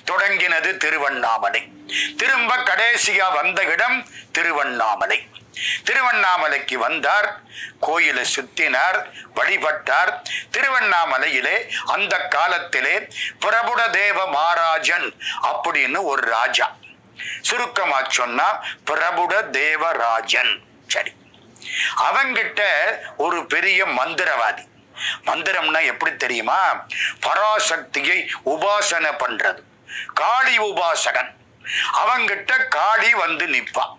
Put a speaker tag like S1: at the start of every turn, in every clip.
S1: தொடங்கினது திருவண்ணாமலை. திரும்ப கடைசியா வந்த இடம் திருவண்ணாமலை. திருவண்ணாமலைக்கு வந்தார், கோயிலை சுத்தினார், வழிபட்டார். திருவண்ணாமலையிலே அந்த காலத்திலே பிரபுட தேவ மகாராஜன் அப்படின்னு ஒரு ராஜா, சுருக்கமா சொன்னா பிரபுட தேவராஜன். சரி, அவங்கிட்ட ஒரு பெரிய மந்திரவாதி. மந்திரம்னா எப்படி தெரியுமா? பராசக்தியை உபாசனை பண்றது, காளி உபாசகன். அவங்கிட்ட காளி வந்து நிப்பான்.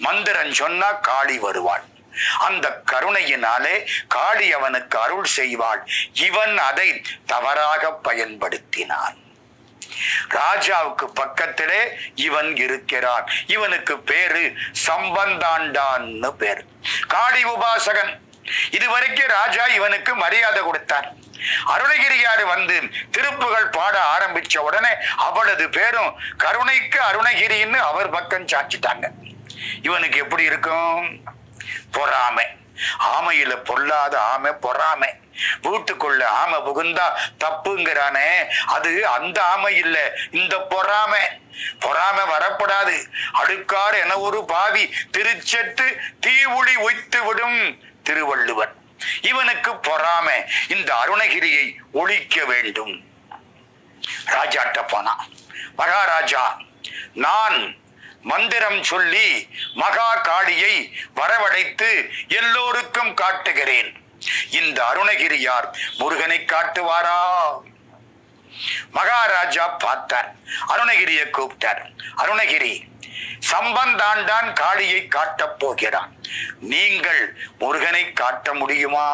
S1: மந்திரம் சொன்னா காளி வருவாள். அந்த கருணையினாலே காளி அவனுக்கு அருள் செய்வாள். இவன் அதை தவறாக பயன்படுத்தினான். ராஜாவுக்கு பக்கத்திலே இவன் இருக்கிறான். இவனுக்கு பேரு சம்பந்தாண்டான்னு பேரு, காளி உபாசகன். இதுவரைக்கும் ராஜா இவனுக்கு மரியாதை கொடுத்தார். அருணகிரியாரு வந்து திருப்புகள் பாட ஆரம்பிச்ச உடனே அவளது பேரும் கருணைக்கு அருணகிரின்னு அவர் பக்கம் சாச்சிட்டாங்க. இவனுக்கு எப்படி இருக்கும்? பொறாமை. ஆமையில பொல்லாத ஆமை பொறாமை. வீட்டுக்குள்ள ஆமை புகுந்தா தப்புங்கிறானே, அது அந்த ஆமை இல்ல, இந்த பொறாமை. பொறாமை வரப்படாது. அடுக்கார் என ஒரு பாவி திருச்செட்டு தீவுளி ஒய்த்து விடும் திருவள்ளுவர். இவனுக்கு பொறாமை. இந்த அருணகிரியை ஒழிக்க வேண்டும். ராஜாட்ட போனா, மகாராஜா, நான் மந்திரம் சொல்லி மகா காளியை வரவழைத்து எல்லோருக்கும் காட்டுகிறேன். இந்த அருணகிரியார் முருகனை காட்டுவாரா? மகாராஜா பார்த்தார், அருணகிரியை கூப்பிட்டார். அருணகிரி, சம்பந்தாண்டான் காளியை காட்டப் போகிறான், நீங்கள் முருகனை காட்ட முடியுமா?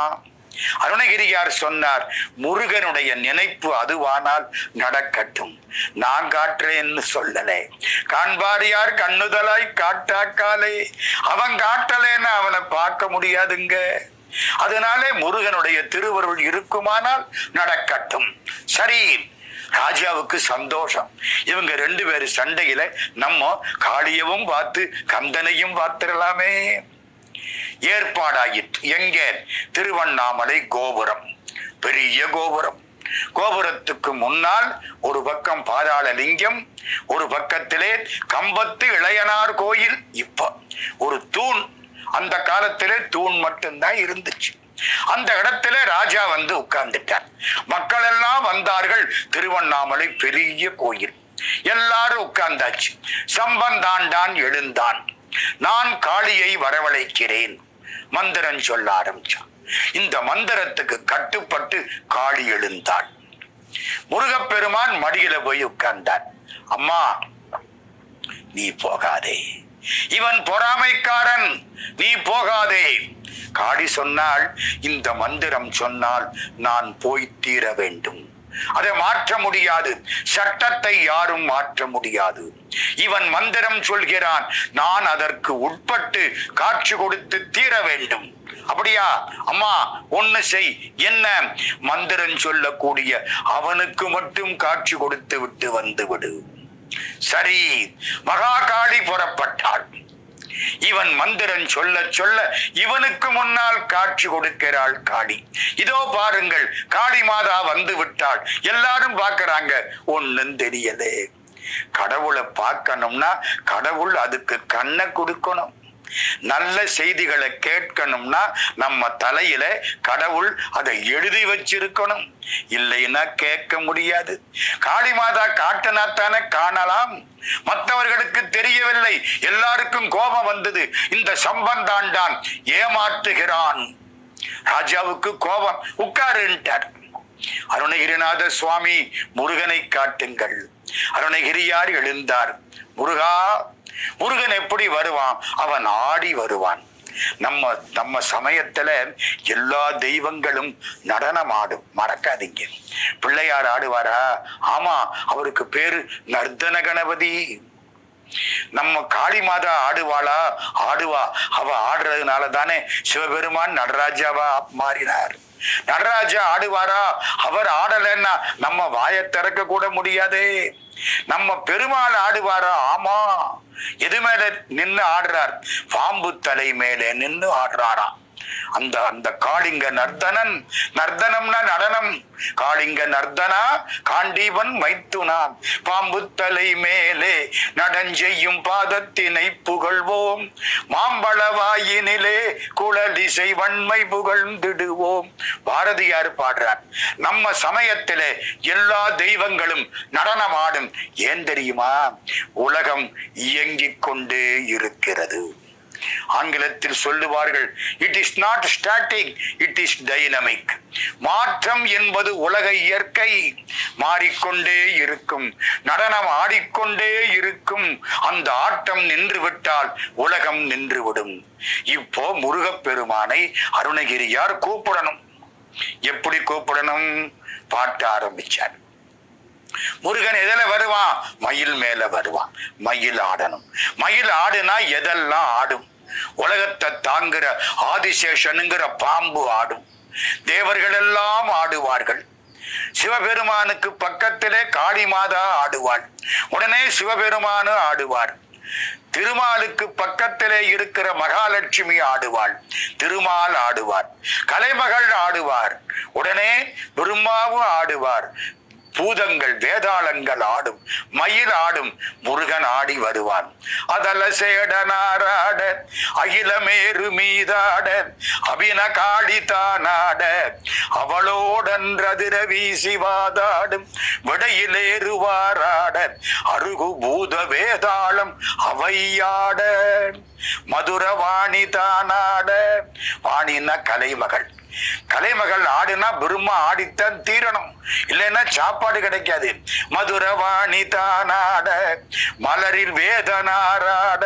S1: அருணகிரியார் சொன்னார், முருகனுடைய நினைப்பு அதுவானால் நடக்கட்டும், நான் காட்டுறேன்னு சொல்லலே. காண்பார் யார் கண்ணுதலாய் காட்டாக்காலே. அவன் காட்டலேன்னு அவனை பார்க்க முடியாதுங்க. அதனாலே முருகனுடைய திருவருள் இருக்குமானால் நடக்கட்டும். சரி, ராஜாவுக்கு சந்தோஷம். இவங்க ரெண்டு பேரு சண்டையில நம்ம காளியவும் பார்த்து கந்தனையும் பார்த்திடலாமே. ஏற்பாடாயிற்று. எங்க? திருவண்ணாமலை கோபுரம், பெரிய கோபுரம். கோபுரத்துக்கு முன்னால் ஒரு பக்கம் பாதாள லிங்கம், ஒரு பக்கத்திலே கம்பத்து இளையனார் கோயில். இப்ப ஒரு தூண். அந்த காலத்திலே தூண் மட்டும்தான் இருந்துச்சு. அந்த இடத்துல ராஜா வந்து உட்கார்ந்துட்டார். மக்கள் எல்லாம் வந்தார்கள். திருவண்ணாமலை பெரிய கோயில். எல்லாரும் உட்கார்ந்தாச்சு. சம்பந்தாண்டான் எழுந்தான். நான் காளியை வரவழைக்கிறேன். மந்திரம் சொல்ல ஆரம்பிச்சான். இந்த மந்திரத்துக்கு கட்டுப்பட்டு காளி எழுந்தாள். முருகப்பெருமான் மடியில போய் உட்கார்ந்தார். அம்மா, நீ போகாதே, இவன் பொறாமைக்காரன், நீ போகாதே. காளி சொன்னாள், இந்த மந்திரம் சொன்னால் நான் போய் தீர வேண்டும். அதை மாற்ற முடியாது. சட்டத்தை யாரும் மாற்ற முடியாது. இவன் மந்திரம் சொல்கிறான், நான் அதற்கு உட்பட்டு காட்சி கொடுத்து தீர வேண்டும். அப்படியா? அம்மா, ஒண்ணு செய். என்ன? மந்திரம் சொல்லக்கூடிய அவனுக்கு மட்டும் காட்சி கொடுத்து விட்டு வந்து விடு. சரி. மகாகாளி புறப்பட்டாள். இவன் மந்திரம் சொல்ல சொல்ல இவனுக்கு முன்னால் காட்சி கொடுக்கிறாள் காளி. இதோ பாருங்கள், காளி மாதா வந்து விட்டாள். எல்லாரும் பார்க்கறாங்க, ஒண்ணும் தெரியலே. கடவுளை பார்க்கணும்னா கடவுள் அதுக்கு கண்ணை கொடுக்கணும். நல்ல செய்திகளை கேட்கணும்னா நம்ம தலையில கடவுள் அதை எழுதி வச்சிருக்கணும். இல்லைன்னா கேட்க முடியாது. காளி மாதா காட்டினாத்தானே காணலாம். மற்றவர்களுக்கு தெரியவில்லை. எல்லாருக்கும் கோபம் வந்தது. இந்த சம்பந்தாண்டான் ஏமாற்றுகிறான். ராஜாவுக்கு கோபம். உட்காருன்ட்டார். அருணகிரிநாத சுவாமி, முருகனை காட்டுங்கள். அருணகிரியார் எழுந்தார். முருகா, முருகன் எப்படி வருவான்? அவன் ஆடி வருவான். நம்ம சமயத்துல எல்லா தெய்வங்களும் நடனம் ஆடும், மறக்காதீங்க. பிள்ளையார் ஆடுவாரா? ஆமா, அவருக்கு பேரு நர்த்தன கணபதி. நம்ம காளி மாதா ஆடுவாளா? ஆடுவா. அவ ஆடுறதுனால தானே சிவபெருமான் நடராஜாவா மாறினார். நடராஜா ஆடுவாரா? அவர் ஆடலைன்னா நம்ம வாயை திறக்க கூட முடியாதே. நம்ம பெருமாள் ஆடுவாரா? ஆமா. எது மேல நின்று ஆடுறார்? பாம்பு தலை மேலே நின்று ஆடுறாராம். அந்த அந்த காளிங்க நர்தனன், நர்தனம்னா நடனம், காளிங்க நர்தனா காண்டீவன் மைத்துனா, பாம்பு தலை மேலே நடஞ்செய்யும் பாதத்தினை புகழ்வோம், மாம்பழவாயினிலே குழலிசை வன்மை புகழ்ந்திடுவோம். பாரதியார் பாடுறார், நம்ம சமயத்திலே எல்லா தெய்வங்களும் நடனமாடும். ஏன் தெரியுமா? உலகம் இயங்கிக் கொண்டே இருக்கிறது. ஆங்கிலத்தில் சொல்லுவார்கள், it is not static, it is dynamic. மாற்றம் என்பது உலக இயற்கை, மாறிக்கொண்டே இருக்கும், நடனம் ஆடிக்கொண்டே இருக்கும். அந்த ஆட்டம் நின்று விட்டால் உலகம் நின்றுவிடும். இப்போ முருகப்பெருமானை அருணகிரியார் கூப்பிடணும். எப்படி கூப்பிடணும்? பாட்ட ஆரம்பிச்சார். முருகன் எதில வருவான்? மயில் மேல வருவான். மயில் ஆடணும். மயில் ஆடுனா எதெல்லாம் ஆடும்? உலகத்தை தாங்குற ஆதிசேஷனுங்கிற பாம்பு ஆடும். தேவர்கள் எல்லாம் ஆடுவார்கள். சிவபெருமானுக்கு பக்கத்திலே காளி மாதா ஆடுவாள். உடனே சிவபெருமானு ஆடுவார். திருமாலுக்கு பக்கத்திலே இருக்கிற மகாலட்சுமி ஆடுவாள். திருமால் ஆடுவார். கலைமகள் ஆடுவார். உடனே பிரம்மாவும் ஆடுவார். பூதங்கள் வேதாளங்கள் ஆடும். மயில் ஆடும். முருகன் ஆடி வருவான். அதல சேடனாராட, அகிலமேறு மீதாட, அபின காளிதானாட, அவளோடன்றதிர வீசி வாதாடும், விடையிலேறுவாராட, அருகு பூத வேதாளம் அவையாட, மதுர வாணி தானாட. வாணின்னா கலைமகள். கலைமகள் ஆடுனா பிரம்மா ஆடித்தான் தீரணும், இல்லைன்னா சாப்பாடு கிடைக்காது. மதுரவாணி தானாட, மலரில் வேதனாராட,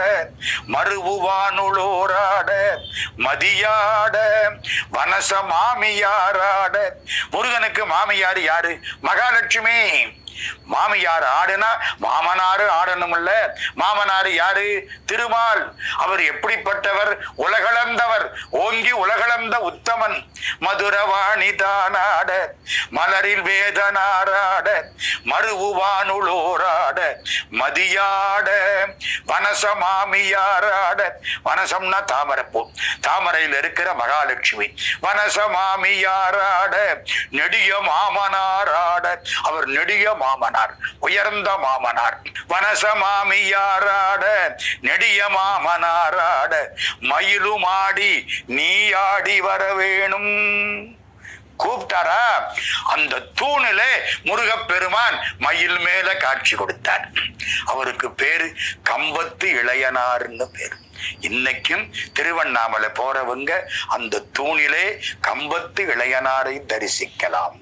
S1: மறுவானுளோராட, மதியாட, வனச மாமியாராட. முருகனுக்கு மாமியார் யாரு? மகாலட்சுமி. மாமியார் ஆடுனா மாமனாரு ஆடணும்ல. மாமனாரு யாரு? திருமால். அவர் எப்படிப்பட்டவர்? உலகளந்தவர், ஓங்கி உலகளந்த உத்தமன். மதுரவாணி தானாட, மலரில் வேதனாராட, மறுவானுளோராட, மதியாட, வனச மாமியாராட. வனசம்னா தாமரைப்பூ. தாமரையில் இருக்கிற மகாலட்சுமி. வனச மாமியாராட, நெடிய மாமனாராட. அவர் நெடிய மாமனார், உயர்ந்த மாமனார். வனச மாமியாராட, நெடிய மாமனாராட, மயிலுமாடி நீ ஆடி வர வேணும். கூப்பிட்டாரா? அந்த தூணிலே முருகப்பெருமான் மயில் மேல காட்சி கொடுத்தார். அவருக்கு பேரு கம்பத்து இளையனார்னு பேரு. இன்னைக்கும் திருவண்ணாமலை போறவங்க அந்த தூணிலே கம்பத்து இளையனாரை தரிசிக்கலாம்.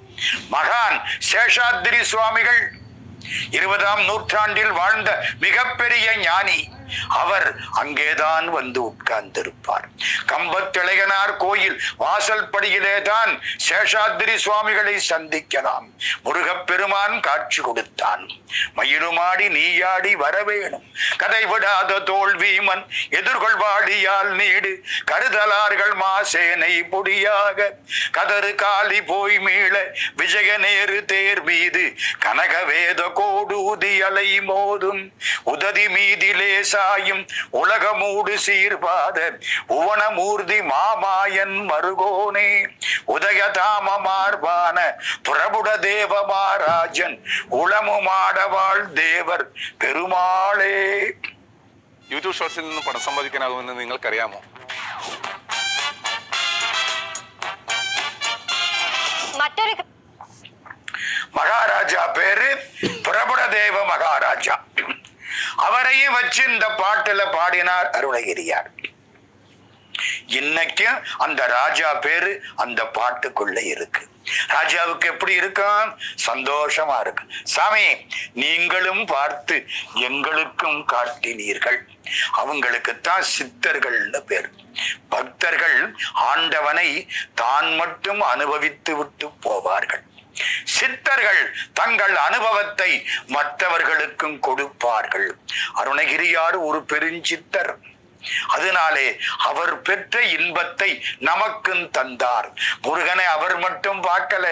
S1: மகான் சேஷாத்ரி சுவாமிகள் 20ஆம் நூற்றாண்டில் வாழ்ந்த மிகப்பெரிய ஞானி. அவர் அங்கேதான் வந்து உட்கார்ந்திருப்பார். கம்பத்திளையனார் கோயில் வாசல் படியிலே தான் சேஷாத்ரி சுவாமிகளை சந்திக்கலாம். முருகப்பெருமான் காட்சி கொடுத்தான். மயிலுமாடி நீயாடி வரவேணும், கதை விடாத தோல்வீமன் எதிர்கொள்வாடியால் நீடு, கருதலார்கள் மாசேனை பொடியாக, கதறு காலி போய் மீள விஜய நேரு தேர் மீது, கனகவேத கோடூதி அலை மோதும், உததி மீதிலே சாயும் உலகமூடு சீர்பாத உவனமூர்த்தி மாமாயன் மருகோனே, உதயதாம மார்பான பிரபுட தேவ மாராஜன் ഉളമുമാടവാൾ ദേവർ പെരുമാളേ.
S2: യൂട്യൂബ് ഷോർട്സിൽ നിന്ന് പണം സമ്പാദിക്കാനാകുമെന്ന് നിങ്ങൾക്കറിയാമോ?
S1: மகாராஜா பேரு பிரபுடதேவ மகாராஜா. அவரையும் வச்சு இந்த பாட்டுல பாடினார் அருணகிரியார். இன்னைக்கும் அந்த ராஜா பேரு அந்த பாட்டுக்குள்ள இருக்கு. ராஜாவுக்கு எப்படி இருக்கும்? சந்தோஷமா இருக்கு. சாமி, நீங்களும் பார்த்து எங்களுக்கும் காட்டினீர்கள். அவங்களுக்குத்தான் சித்தர்கள்னு பேர். பக்தர்கள் ஆண்டவனை தான் மட்டும் அனுபவித்து விட்டு போவார்கள். சித்தர்கள் தங்கள் அனுபவத்தை மற்றவர்களுக்கும் கொடுப்பார்கள். அருணகிரியார் ஒரு பெருஞ்சித்தர். அதனாலே அவர் பெற்ற இன்பத்தை நமக்கும் தந்தார். முருகனை அவர் மட்டும் பார்க்கல,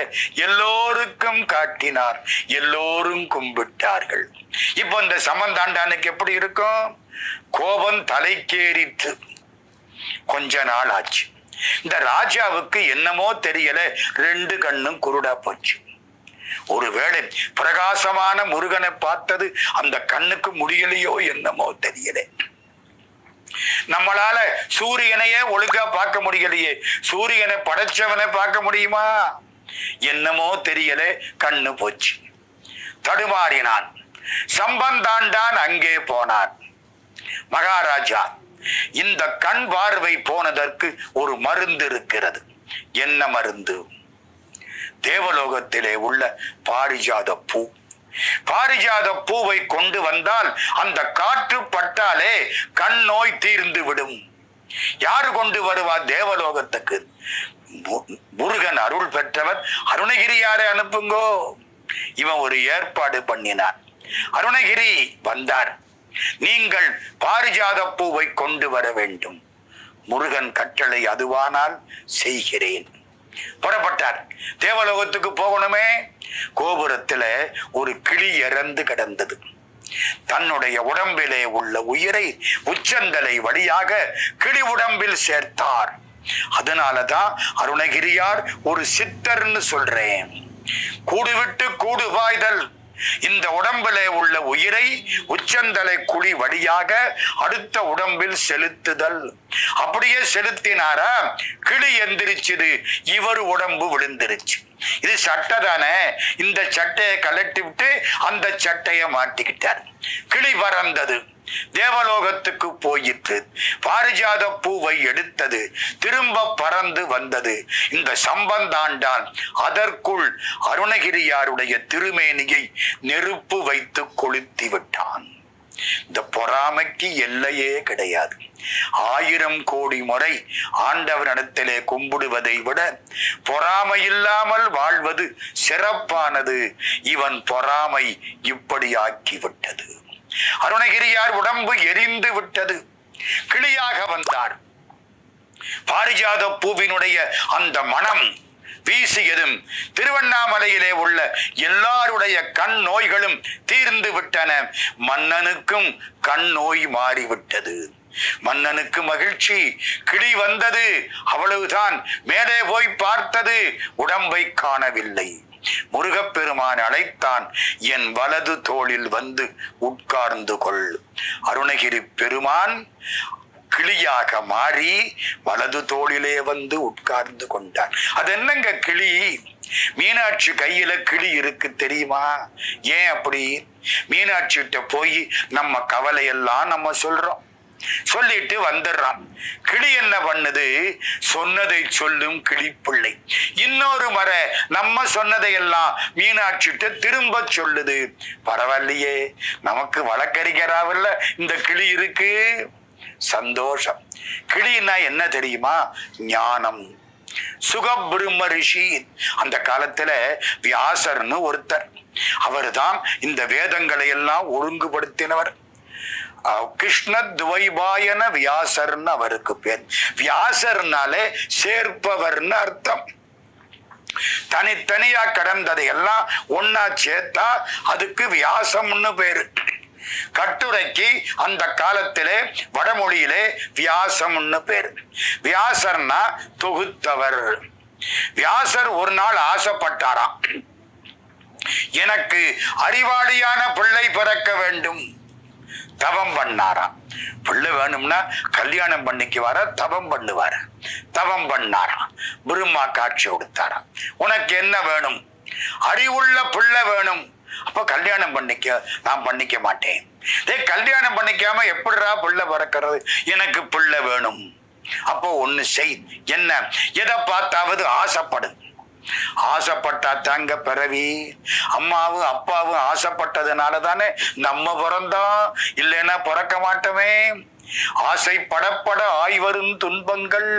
S1: எல்லோருக்கும் காட்டினார். எல்லோரும் கும்பிட்டார்கள். இப்போ இந்த சமந்தாண்டானுக்கு எப்படி இருக்கும்? கோபம் தலைக்கேறித்து. கொஞ்ச நாள் ஆச்சு. இந்த ராஜாவுக்கு என்னமோ தெரியல, 2 கண்ணும் குருடா போச்சு. ஒருவேளை பிரகாசமான முருகனை பார்த்தது அந்த கண்ணுக்கு முடியலையோ என்னமோ தெரியல. நம்மளால சூரியனையே ஒழுங்கா பார்க்க முடியலையே, சூரியனை படைச்சவனை பார்க்க முடியுமா? என்னமோ தெரியல, கண்ணு போச்சு. தடுமாறினான். சம்பந்தாண்டான் அங்கே போனான். மகாராஜா, இந்த கண் பார்வை போனதற்கு ஒரு மருந்து இருக்கிறது. என்ன மருந்து? தேவலோகத்திலே உள்ள பாரிஜாத பூ. பாரிஜாத பூவை கொண்டு வந்தால் அந்த காற்று பட்டாலே கண் நோய் தீர்ந்து விடும். யாரு கொண்டு வருவா தேவலோகத்துக்கு? முருகன் அருள் பெற்றவர். அருணகிரியாரை அனுப்புங்கோ. இவன் ஒரு ஏற்பாடு பண்ணினான். அருணகிரி வந்தார். நீங்கள் பாரிஜாத பூவை கொண்டு வர வேண்டும். முருகன் கட்டளை அதுவானால் செய்கிறேன். புறப்பட்டார். தேவலோகத்துக்கு போகணுமே. கோபுரத்துல ஒரு கிளி இறந்து கிடந்தது. தன்னுடைய உடம்பிலே உள்ள உயிரை உச்சந்தலை வழியாக கிளி உடம்பில் சேர்த்தார். அதனாலதான் அருணகிரியார் ஒரு சித்தர்ன்னு சொல்றேன். கூடு விட்டு கூடு பாய்தல். இந்த உடம்பிலே உள்ள உயிரை உச்சந்தலை குழி வழியாக அடுத்த உடம்பில் செலுத்துதல். அப்படியே செலுத்தினாரா, கிளி எந்திரிச்சுது, இவர் உடம்பு விழுந்துருச்சு. இது சட்டை தானே. இந்த சட்டையை கலட்டி விட்டு அந்த சட்டையை மாட்டிக்கிட்டார். கிளி பறந்தது, தேவலோகத்துக்கு போயிற்று. பாரிஜாத பூவை எடுத்தது, திரும்ப பறந்து வந்தது. இந்த சம்பந்தாண்டான் அதற்குள் அருணகிரியாருடைய திருமேனியை நெருப்பு வைத்து கொளுத்தி விட்டான். இந்த பொறாமைக்கு எல்லையே கிடையாது. 1000 கோடி முறை ஆண்டவனிடத்திலே கும்பிடுவதை விட பொறாமை இல்லாமல் வாழ்வது சிறப்பானது. இவன் பொறாமை இப்படி ஆக்கிவிட்டது. அருணகிரியார் உடம்பு எரிந்து விட்டது. கிளியாக வந்தார். பாரிஜாத பூவினுடைய அந்த மனம் வீசியதும் திருவண்ணாமலையிலே உள்ள எல்லாருடைய கண் நோய்களும் தீர்ந்து விட்டன. மன்னனுக்கும் கண் நோய் மாறிவிட்டது. மன்னனுக்கு மகிழ்ச்சி. கிளி வந்தது, அவ்வளவுதான். மேலே போய் பார்த்தது, உடம்பை காணவில்லை. முருகப்பெருமான் அழைத்தான். என் வலது தோளில் வந்து உட்கார்ந்து கொள். அருணகிரி பெருமான் கிளியாக மாறி வலது தோளிலே வந்து உட்கார்ந்து கொண்டார். அது என்னங்க கிளி? மீனாட்சி கையில கிளி இருக்கு தெரியுமா? ஏன் அப்படி? மீனாட்சிகிட்ட போய் நம்ம கவலையெல்லாம் நம்ம சொல்றோம், சொல்லிட்டு வந்துடுறான். கிளி என்ன பண்ணுது? சொன்னதை சொல்லும் கிளிப்பிள்ளை. இன்னொரு முறை நம்ம சொன்னதையெல்லாம் மீனாட்சிட்ட திரும்ப சொல்லுது. பரவாயில்லையே, நமக்கு வழக்கறிஞராவில்ல இந்த கிளி இருக்கு. சந்தோஷம். கிளின்னா என்ன தெரியுமா? ஞானம். சுகபிரம்ம ரிஷி. அந்த காலத்துல வியாசர்னு ஒருத்தர். அவர்தான் இந்த வேதங்களை எல்லாம் ஒழுங்குபடுத்தினவர். கிருஷ்ண துவைபாயன வியாசர்னு அவருக்கு பேர். வியாசர்னாலே சேர்ப்பவர்னு அர்த்தம். தனித்தனியா கடந்ததை எல்லாம் ஒன்னா சேர்த்தா அதுக்கு வியாசம்னு பேரு. கட்டுரைக்கு அந்த காலத்திலே வடமொழியிலே வியாசம்னு பேர். வியாசர்னா தொகுத்தவர். வியாசர் ஒரு நாள் ஆசைப்பட்டாராம், எனக்கு அறிவாளியான பிள்ளை பிறக்க வேண்டும். தவம் பண்ணாராம். பிள்ளை வேணும்னா கல்யாணம் பண்ணிக்குவார, தவம் பண்ணுவார. தவம் பண்ணாராம். பிரம்மா காட்சி கொடுத்தாராம். உனக்கு என்ன வேணும்? அறிவுள்ள பிள்ளை வேணும். அப்ப கல்யாணம் பண்ணிக்க. நான் பண்ணிக்க மாட்டேன். கல்யாணம் பண்ணிக்காம எப்படிரா பிள்ளை பிறக்கிறது? எனக்கு பிள்ளை வேணும். அப்போ ஒண்ணு செய். என்ன? எதை பார்த்தாவது ஆசைப்படு. ஆசைப்பட்டா தாங்க பிறவி. அம்மாவும் அப்பாவும் ஆசைப்பட்டதுனால தானே நம்ம பிறந்தோம், இல்லைன்னா பிறக்க மாட்டோமே. ஆசைப்படப்பட ஆய்வரும் துன்பங்கள்.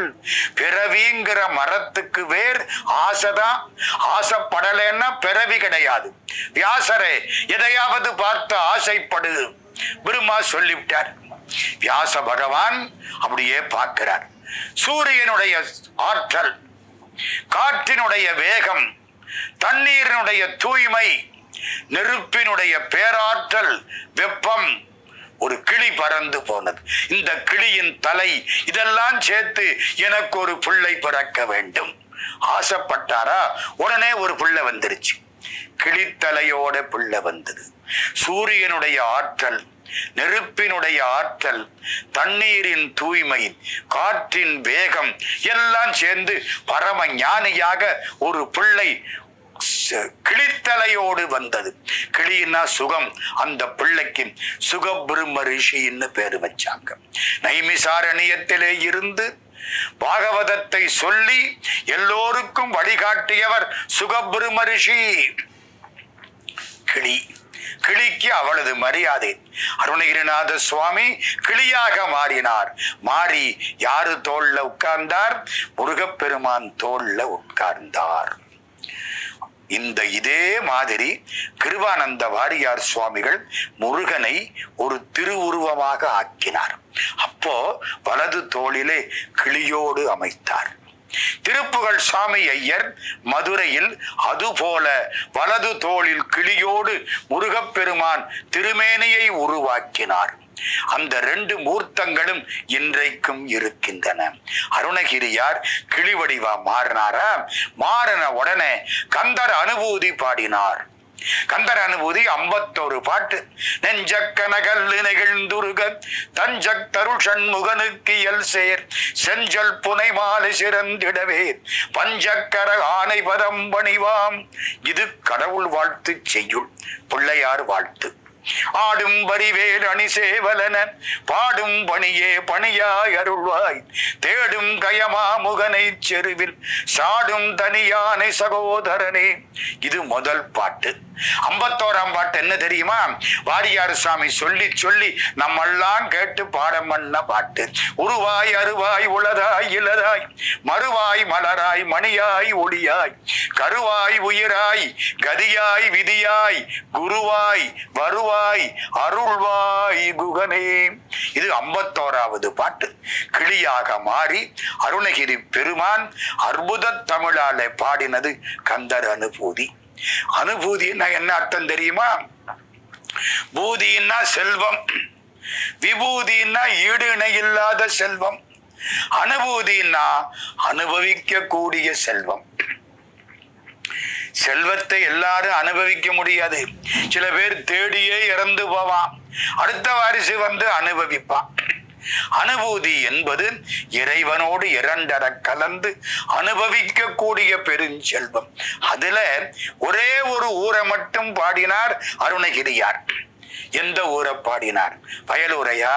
S1: பிறவிங்கிற மரத்துக்கு வேர் ஆசைதான். ஆசைப்படலைன்னா பிறவி கிடையாது. வியாசரே, எதையாவது பார்த்து ஆசைப்படு. பிரம்மா சொல்லிவிட்டார். வியாச பகவான் அப்படியே பார்க்கிறார். சூரியனுடைய ஆற்றல், காற்றினுடைய வேகம், தண்ணீரினுடைய தூய்மை, நெருப்பினுடைய பேராற்றல், வெப்பம், ஒரு கிளி பறந்து போனது. இந்த கிளியின் தலை இதெல்லாம் சேர்த்து எனக்கு ஒரு பிள்ளை பிறக்க வேண்டும் ஆசைப்பட்டாரா. உடனே ஒரு பிள்ளை வந்துருச்சு. கிளித்தலையோட பிள்ளை வந்தது. சூரியனுடைய ஆற்றல், நெருப்பினுடைய ஆற்றல், தண்ணீரின் தூய்மை, காற்றின் வேகம் எல்லாம் சேர்ந்து பரம ஞானியாக ஒரு பிள்ளை கிளித்தலையோடு வந்தது. கிளின்னா சுகம். அந்த பிள்ளைக்கு சுகபிரம்ம ரிஷின்னு பேரு வச்சாங்க. நைமிசாரண்யத்திலே இருந்து பாகவதத்தை சொல்லி எல்லோருக்கும் வழிகாட்டியவர் சுகபிரம்ம ரிஷி. கிளிக்கு அவளது மரியாதை. அருணகிரிநாத சுவாமி கிளியாக மாறினார். மாறி யாரு தோல்ல உட்கார்ந்தார்? முருகப்பெருமான் தோல்ல உட்கார்ந்தார். இதே மாதிரி கிருபானந்த வாரியார் சுவாமிகள் முருகனை ஒரு திருவுருவமாக ஆக்கினார். அப்போ வலது தோளிலே கிளியோடு அமைத்தார். திருப்புகழ் சாமி ஐயர் மதுரையில் அதுபோல வலது தோளில் கிளியோடு முருகப்பெருமான் திருமேனியை உருவாக்கினார். அந்த 2 மூர்த்தங்களும் இன்றைக்கும் இருக்கின்றன. அருணகிரியார் கிளி வடிவா மாறினாரா? மாறின உடனே கந்தர் அனுபூதி பாடினார். கந்தர் அனுபூதி 51 பாட்டு. நெஞ்சக்கனகல்லு நெகிழ்ந்துருக தஞ்சக் தருள் சண்முகனுக்கு எல் சேர் செஞ்சல் புனை மாலை சிறந்திடவே பஞ்சக்கர ஆனை பதம் பணிவாம். இது கடவுள் வாழ்த்து செய்யுள், பிள்ளையார் வாழ்த்து. ஆடும் வரிவேல் அணி சேவலன பாடும் பணியே பணியாய் அருள்வாய் தேடும் கயமா முகனை செருவில் சாடும் தனியானை சகோதரனே. இது முதல் பாட்டு. 51ஆம் பாட்டு என்ன தெரியுமா? வாரியார் சாமி சொல்லி சொல்லி நம்மெல்லாம் கேட்டு பாடம் பண்ண பாட்டு. உருவாய் அருவாய் உளதாய் இளதாய் மறுவாய் மலராய் மணியாய் ஒளியாய் கருவாய் உயிராய் கதியாய் விதியாய் குருவாய் வருவாய் அருள்வாய் குகனே. இது 51ஆவது பாட்டு. கிளியாக மாறி அருணகிரி பெருமான் அற்புத தமிழாலே பாடினது கந்தர் அனுபூதி. அனுபூதினா என்ன அர்த்தம் தெரியுமா? பூதினா செல்வம், விபூதினா ஈடு இணை இல்லாத செல்வம், அனுபூதினா அனுபவிக்க கூடிய செல்வம். செல்வத்தை எல்லாரும் அனுபவிக்க முடியாது. சில பேர் தேடியே இறந்து போவான், அடுத்த வாரிசு வந்து அனுபவிப்பான். அனுபூதி என்பது இறைவனோடு இரண்டர கலந்து அனுபவிக்க கூடிய பெருஞ்செல்வம். அதுல ஒரே ஒரு ஊரை மட்டும் பாடினார் அருணகிரியார். எந்த ஊரை பாடினார்? வயலூரையா?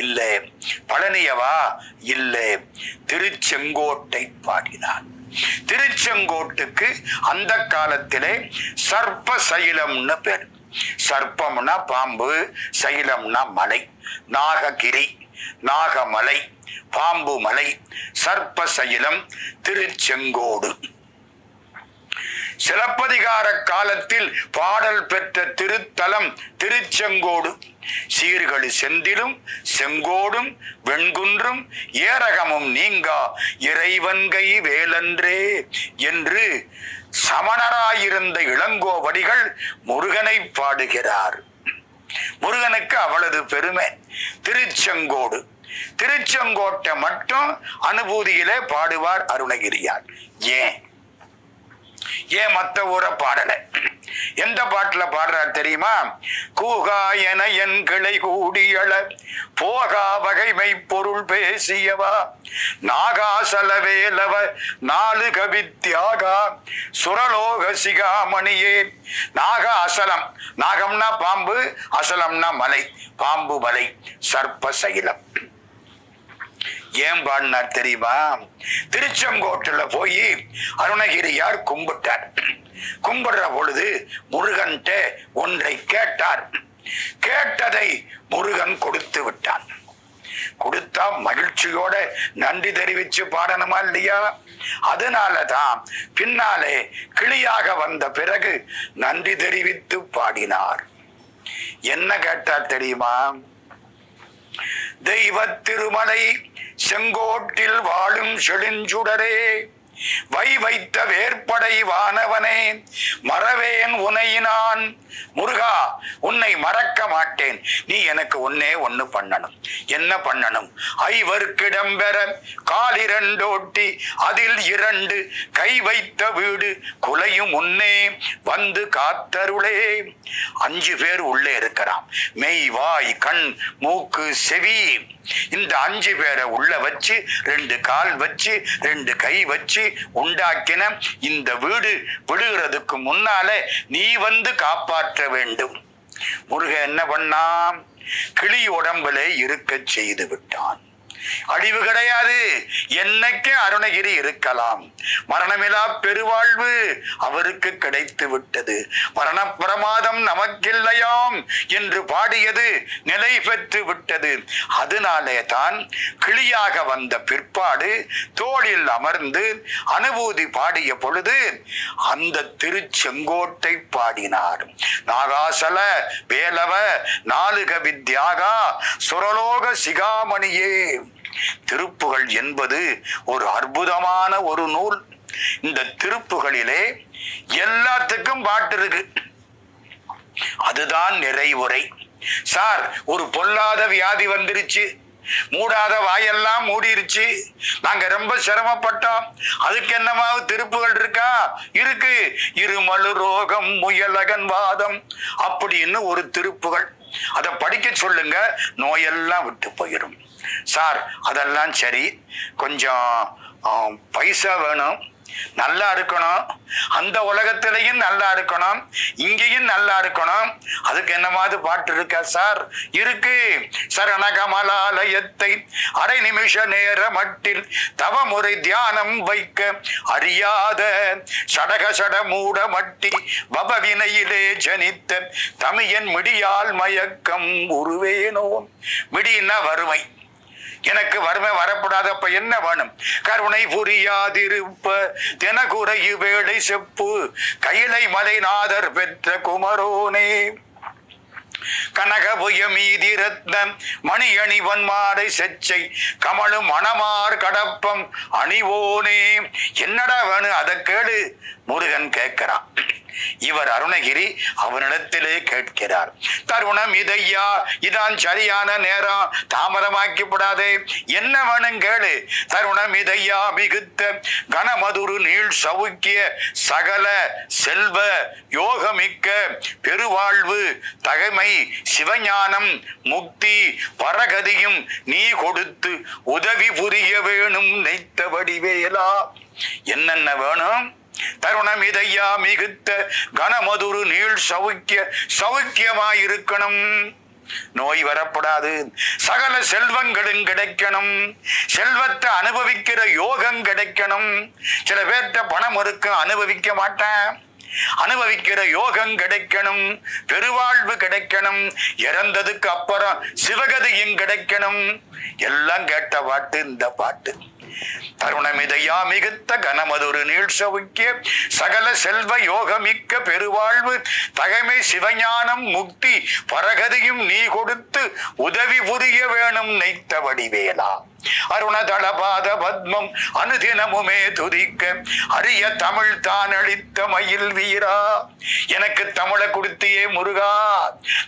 S1: இல்ல. பழனியவா? இல்ல. திருச்செங்கோட்டை பாடினார். திருச்செங்கோட்டுக்கு அந்த காலத்திலே சர்ப்ப சைலம்னு பேர். சர்ப்பம்னா பாம்பு, சைலம்னா மலை. நாககிரி, நாகமலை, பாம்பு மலை, சர்ப்ப சைலம், திருச்செங்கோடு. சிலப்பதிகார காலத்தில் பாடல் பெற்ற திருத்தலம் திருச்செங்கோடு. சீர்கழி செந்திலும் செங்கோடும் வெண்குன்றும் ஏரகமும் நீங்கா இறைவன்கை வேலன்றே என்று சமணராயிருந்த இளங்கோவடிகள் முருகனை பாடுகிறார். முருகனுக்கு அவளது பெருமை. திருச்செங்கோடு, திருச்செங்கோட்டை மட்டும் அனுபூதியிலே பாடுவார் அருணகிரியார். ஏன் மத்த ஊரை பாடல? எந்த பாட்டுல பாடுறார் தெரியுமா? கூகா என என் கிளை கூடியள போகா வகைமை பொருள் பேசியவா நாகாசலவேலவ 4 கவித்யாகா சுரலோக சிகாமணியே. நாக அசலம், நாகம்னா பாம்பு, அசலம்னா மலை, பாம்பு மலை, சர்ப்ப சைலம். ஏன் பாடினார் தெரியுமா? திருச்செங்கோட்டுல போய் அருணகிரியார் கும்பிட்டார். கும்பிடுற பொழுது முருகன்ட்ட ஒன்றை கேட்டார். கேட்டதை முருகன் கொடுத்து விட்டான். கொடுத்தா மகிழ்ச்சியோட நன்றி தெரிவிச்சு பாடணுமா இல்லையா? அதனாலதான் பின்னாலே கிளியாக வந்த பிறகு நன்றி தெரிவித்து பாடினார். என்ன கேட்டார் தெரியுமா? தெய்வ திருமலை செங்கோட்டில் வாழும் செழுஞ்சுடரே, வைத்த வேற்படை வானவனே மறவேன் உனையினான். முருகா, உன்னை மறக்க மாட்டேன். நீ எனக்கு ஒண்ணு பண்ணணும். என்ன பண்ணணும்? ஐவர்க்கிடம்பெற காலிரண்டோட்டி அதில் 2 கை வைத்த வீடு குலையும் முன்னே வந்து காத்தருளே. 5 பேர் உள்ளே இருக்கிறான். மெய், வாய், கண், மூக்கு, செவி. இந்த 5 பேரை உள்ள வச்சு 2 கால் வச்சு 2 கை வச்சு உண்டாக்கின இந்த வீடு விடுகிறதுக்கு முன்னால நீ வந்து காப்பாற்ற வேண்டும். முருகன் என்ன பண்ணான்? கிளி உடம்புல இருக்க செய்து விட்டான். அழிவு கிடையாது. என்னைக்கு அருணகிரி இருக்கலாம். மரணமிலா பெருவாழ்வு அவருக்கு கிடைத்து விட்டது. மரண பிரமாதம் நமக்கில்லையாம் என்று பாடியது நிலை பெற்று விட்டது. அதனாலே தான் கிளியாக வந்த பிற்பாடு தோளில் அமர்ந்து அனுபூதி பாடிய பொழுது அந்த திருச்செங்கோட்டை பாடினார். நாகாசல வேலவ நாலுக வித்யாகா சுரலோக சிகாமணியே. திருப்புகழ் என்பது ஒரு அற்புதமான ஒரு நூல். இந்த திருப்புகளிலே எல்லாத்துக்கும் பாட்டு இருக்கு. அதுதான் நிறைவுரை. சார், ஒரு பொல்லாத வியாதி வந்துருச்சு, மூடாத வாயெல்லாம் மூடிருச்சு, நாங்க ரொம்ப சிரமப்பட்டோம், அதுக்கு என்னமாவது திருப்புகள் இருக்கா? இருக்கு. இருமலு ரோகம் முயலகன் வாதம் அப்படின்னு ஒரு திருப்புகள். அதை படிக்க சொல்லுங்க, நோயெல்லாம் விட்டு போயிடும். சார், அதெல்லாம் சரி, கொஞ்சம் பைசா வேணும், நல்லா இருக்கணும், அந்த உலகத்திலையும் நல்லா இருக்கணும், இங்கேயும் நல்லா இருக்கணும், அதுக்கு என்னமாவது பாட்டு இருக்கா? சார், இருக்கு. சரணகமலாலயத்தை அரை நிமிஷ நேர மட்டில் தவமுறை தியானம் வைக்க அறியாத சடக சட மூட மட்டி பபவினையிலே ஜனித்த தமியன் மிடியால் மயக்கம் உருவேனோ. மிடின்னா வறுமை. எனக்கு வறுமை வரப்படாத. அப்ப என்ன வேணும்? கருணை புரியாதிருப்ப தினகுறையு வேளை செப்பு கைலை மலைநாதர் பெற்ற குமரோனே. கனகபுய மீதி ரத்னம் மணி அணிவன் மாடை செச்சை கமலும் மணமார் கடப்பம் அணிவோனே. என்னடா வேணும்? அதை கேளு. முருகன் கேட்கிறான். இவர் அருணகிரி அவனிடத்திலே கேட்கிறார். தருணம் இதையா, இதான் சரியான நேரம், தாமதமாக்கிப்படாதே, என்ன வேணும் கேளு. தருணம் இதையா மிகுத்த கனமதுரு நீள் சவுக்கிய சகல செல்வ யோகமிக்க பெருவாழ்வு தகைமை சிவஞானம் முக்தி பரகதியும் நீ கொடுத்து உதவி புரிய வேணும் நெய்த்த வடிவேலா. என்னென்ன வேணும்? தருணம் இதையா மிகுத்த கனமதுரு நீள் சௌக்கியமாயிருக்கணும், நோய் வரப்படாது, சகல செல்வங்களும் கிடைக்கணும், செல்வத்தை அனுபவிக்கிற யோகம் கிடைக்கணும். சில பேர்த்த பணம் இருக்கு, அனுபவிக்க மாட்டேன், அனுபவிக்கிற யோகம் கிடைக்கணும், பெருவாழ்வு கிடைக்கணும், இறந்ததுக்கு அப்புறம் சிவகதியும் கிடைக்கணும். எல்லாம் கேட்ட பாட்டு இந்த பாட்டு. தருணமிதையா மிகுத்த கனமதுரு நீள் சவுக்கிய சகல செல்வ யோகமிக்க பெருவாழ்வு தகைமை சிவஞானம் முக்தி பரகதியும் நீ கொடுத்து உதவி புரிய வேணும் நெய்த்த வடிவேலா. அருண தளபாத பத்மம் அனுதினமுமே துதிக்க அரிய தமிழ் தான் அளித்த மயில் வீரா. எனக்கு தமிழை கொடுத்தியே முருகா,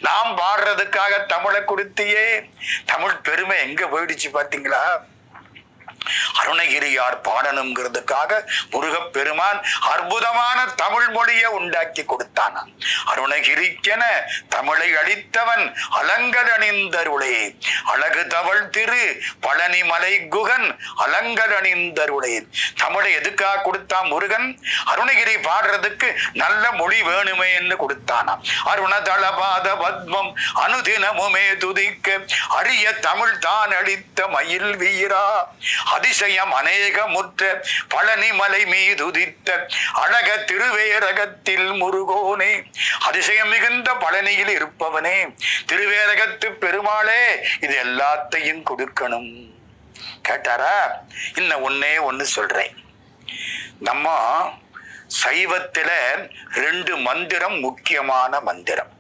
S1: நாம் பாடுறதுக்காக தமிழை கொடுத்தியே. தமிழ் பெருமை எங்க போயிடுச்சு பாத்தீங்களா? அருணகிரியார் பாடணுங்கிறதுக்காக முருகப்பெருமான் அற்புதமான தமிழ் மொழியை உண்டாக்கி கொடுத்தான். அருணகிரிக்கென தமிழை அளித்தவன் அலங்கல் அணிந்தருளே. அழகு தவள் திரு பழனி மலை குகன் அலங்கல் அணிந்தருளே. தமிழை எதுக்காக கொடுத்தான் முருகன்? அருணகிரி பாடுறதுக்கு நல்ல மொழி வேணுமே என்று கொடுத்தானாம். அருண தளபாத பத்மம் அனுதினமுமே துதிக்க அரிய தமிழ் தான் அளித்த மயில் வீரா. அதிசயம் அநேக முற்ற பழனி மலை மீது உதித்த அழக திருவேரகத்தில் முருகோனே. அதிசயம் மிகுந்த பழனியில் இருப்பவனே, திருவேரகத்து பெருமாளே, இது எல்லாத்தையும் கொடுக்கணும். கேட்டாரா? இன்னும் ஒண்ணு சொல்றேன். நம்ம சைவத்தில 2 மந்திரம் முக்கியமான மந்திரம்,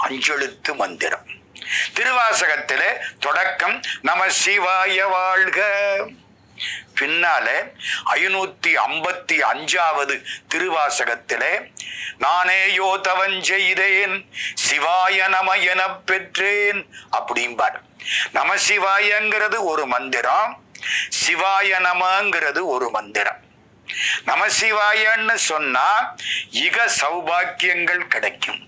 S1: 5 எழுத்து மந்திரம். திருவாசகத்திலே தொடக்கம் நம சிவாய வாழ்க, பின்னால 555வது திருவாசகத்திலே நானேயோ தவஞ்செய்தேன் சிவாய நம என பெற்றேன் அப்படிம்பார். நம சிவாயங்கிறது ஒரு மந்திரம், சிவாய நமங்கிறது ஒரு மந்திரம். நம சிவாயன்னு சொன்னா இக சௌபாக்கியங்கள் கிடைக்கும்.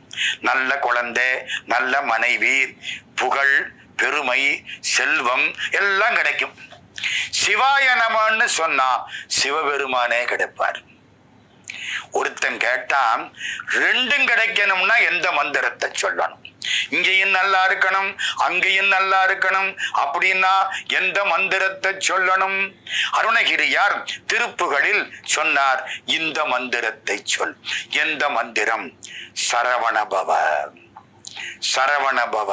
S1: நல்ல குழந்தை, நல்ல மனைவி, புகழ், பெருமை, செல்வம் எல்லாம் கிடைக்கும். சிவாய நமன்னு சொன்னா சிவபெருமானே கிடைப்பார். ஒருத்தன் கேட்டான், ரெண்டும் கிடைக்கணும்னா எந்த மந்திரத்தை சொல்லணும்? இங்கேயும் நல்லா இருக்கணும், அங்கேயும் நல்லா இருக்கணும் அப்படின்னா எந்த மந்திரத்தை சொல்லணும்? அருணகிரியார் திருப்புகளில் சொன்னார், இந்த மந்திரத்தை சொல். எந்த மந்திரம்? சரவணபவ. சரவணபவ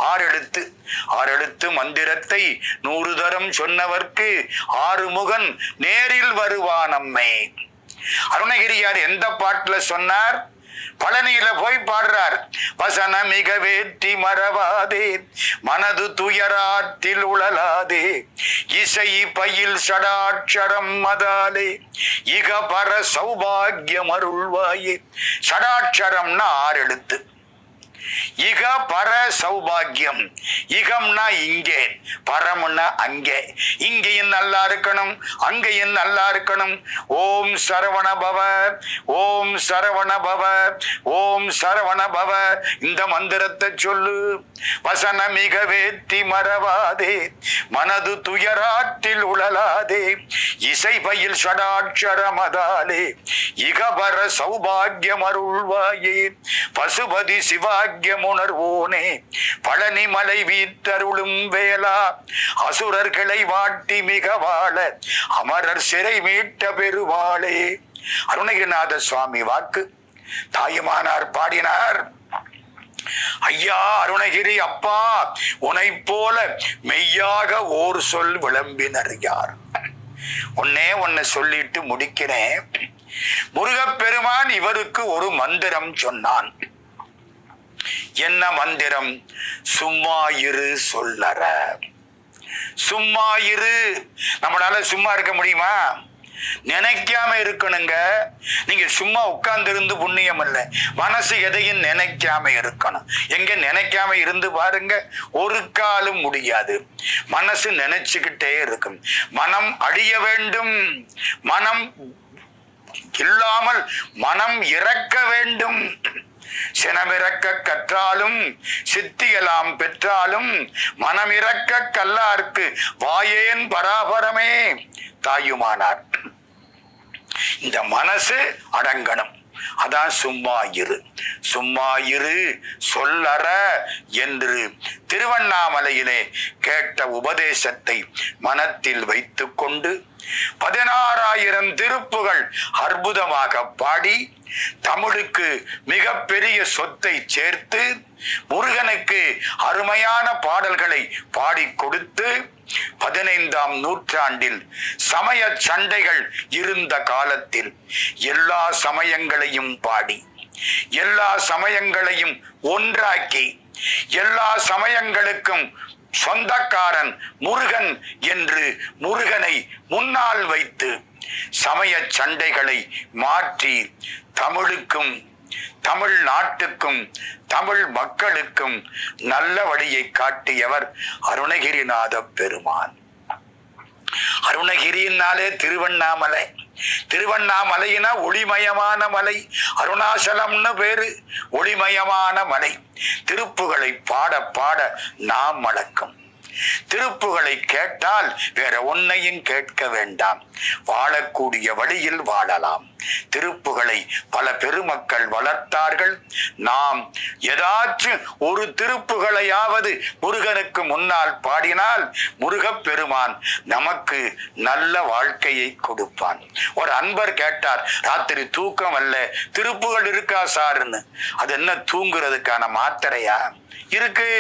S1: 6 எழுத்து. 6 எழுத்து மந்திரத்தை 100 தரம் சொன்னவர்க்கு 6 முகன் நேரில் வருவானம்மே. அருணகிரியார் எந்த பாட்டுல சொன்னார்? பழனியில போய் பாடுறார். வசன மிக வேற்றி மறவாதே, மனது துயராத்தில் உழலாதே, இசை பயில் சடாட்சரம் மதாலே, இக பர சௌபாகியம் அருள்வாயே. சடாட்சரம்னா 6 எழுத்து. இக பர சௌபாகியம். இகம்னா இங்கே, பரம்னா அங்கே. இங்கேயும் நல்லா இருக்கணும், அங்கேயும் நல்லா இருக்கணும். ஓம் சரவண பவ, ஓம் சரவண பவ, ஓம் சரவண பவ. இந்த மந்திரத்தை சொல்லு. வசன மிக வேத்தி மறவாதே, மனது துயராற்றில் உழலாதே, இசை பயில் ஷடாட்சரமதாலே, இகபர சௌபாகியம் அருள்வாயே. பசுபதி சிவாகியம் உணர்வோனே, பழனிமலை வீட்டருளும் வேளா, அசுரர்களை வாட்டி மிக வாழ அமரர் சிறை மீட்ட பெருவாளே. அருணகிரிநாத சுவாமி வாக்கு. தாயுமானார் பாடினார், ஐயா அருணகிரி அப்பா, உனை போல மெய்யாக ஓர் சொல் விளம்பினர் யார்? ஒன்னு சொல்லிட்டு முடிக்கிறேன். முருகப்பெருமான் இவருக்கு ஒரு மந்திரம் சொன்னான். என்ன மந்திரம்? சும்மா இரு சொல்லற. சும்மா இரு. நம்மளால சும்மா இருக்க முடியுமா? நினைக்காம இருக்கணுங்க. நீங்க சும்மா உட்கார்ந்து இருந்து புண்ணியம் இல்ல, மனசு எதையும் நினைக்காம இருக்கணும். எங்க நினைக்காம இருந்து பாருங்க, ஒரு காலம் முடியாது. மனசு நினைச்சுக்கிட்டே இருக்கும். மனம் அழிய வேண்டும், மனம் இல்லாமல் மனம் இறக்க வேண்டும். சினமிறக்க கற்றாலும் சித்தியலாம் பெற்றாலும் மனமிறக்க கல்லார்க்கு வாயேன் பராபரமே. தாயுமானார். இந்த மனசு அடங்கணும். அதான் சும்மா இரு. சும்மா இரு சொல்லற என்று திருவண்ணாமலையிலே கேட்ட உபதேசத்தை மனத்தில் வைத்துக் கொண்டு 16,000 திருப்புகள் அற்புதமாக பாடி தமிழுக்கு மிக பெரிய சொத்தை சேர்த்து முருகனுக்கு அருமையான பாடல்களை பாடி கொடுத்து 15ஆம் நூற்றாண்டில் சமய சண்டைகள் இருந்த காலத்தில் எல்லா சமயங்களையும் பாடி எல்லா சமயங்களையும் ஒன்றாக்கி எல்லா சமயங்களுக்கும் சொந்தக்காரன் முருகன் என்று முருகனை முன்னால் வைத்து சமய சண்டைகளை மாற்றி தமிழுக்கும் தமிழ் நாட்டுக்கும் தமிழ் மக்களுக்கும் நல்ல வழியை காட்டியவர் அருணகிரிநாத பெருமான். அருணகிரினாலே திருவண்ணாமலை. திருவண்ணாமலையினா ஒளிமயமான மலை. அருணாசலம்னு பேரு. ஒளிமயமான மலை. திருப்புகளை பாட பாட நாம் மணக்கும். திருப்புகளை கேட்டால் வேற ஒன்னையும் கேட்க வேண்டாம். வாழக்கூடிய வழியில் வாழலாம். திருப்புகளை பல பெருமக்கள் வளர்த்தார்கள். நாம் ஏதாச்சும் ஒரு திருப்புகளையாவது முருகனுக்கு முன்னால் பாடினால் முருகப்பெருமான் நமக்கு நல்ல வாழ்க்கையை கொடுப்பான். ஒரு அன்பர் கேட்டார், ராத்திரி தூக்கம் அல்ல, திருப்புகள் இருக்கா சாருன்னு. அது என்ன தூங்குறதுக்கான மாத்திரையா? இருக்கு.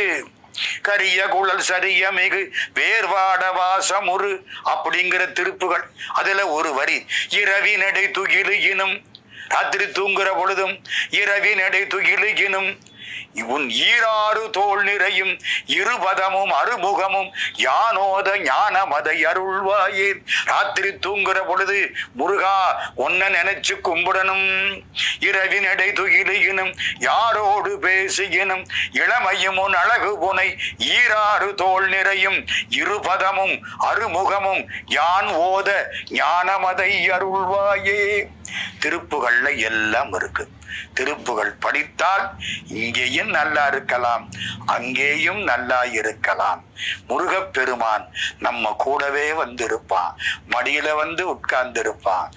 S1: கரிய குழல் சரிய மிகு வேர்வாட வாசமுரு அப்படிங்கிற திருப்புகள். அதுல ஒரு வரி, இரவினடை துகிலுகினும், ராத்திரி தூங்குற பொழுதும் இரவினடை துகிலுகினும் உன் ஈராறு தோள் நிறையும் இருபதமும் அறுமுகமும் யானோத ஞானமதை அருள்வாயே. ராத்திரி தூங்குற பொழுது முருகா ஒன்ன நினைச்சு கும்பிடணும். இரவினடை துயிலினும் யாரோடு பேசியினும் இளமையும் உன் அழகு புனை ஈராறு தோள் நிறையும் இருபதமும் அறுமுகமும் யான் ஓத ஞானமதை அருள்வாயே. திருப்புகள்ல எல்லாம் இருக்கு. திருப்புகள் படித்தால் இங்கேயும் நல்லா இருக்கலாம், அங்கேயும் நல்லா இருக்கலாம். முருகப்பெருமான் நம்ம கூடவே வந்திருப்பான், மடியில வந்து உட்கார்ந்திருப்பான்.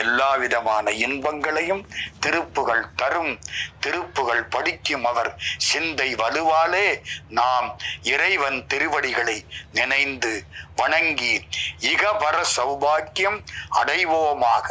S1: எல்லா விதமான இன்பங்களையும் திருப்புகள் தரும். திருப்புகள் படிக்கும் அவர் சிந்தை வலுவாலே நாம் இறைவன் திருவடிகளை நினைந்து வணங்கி இகபர சௌபாக்கியம் அடைவோமாக.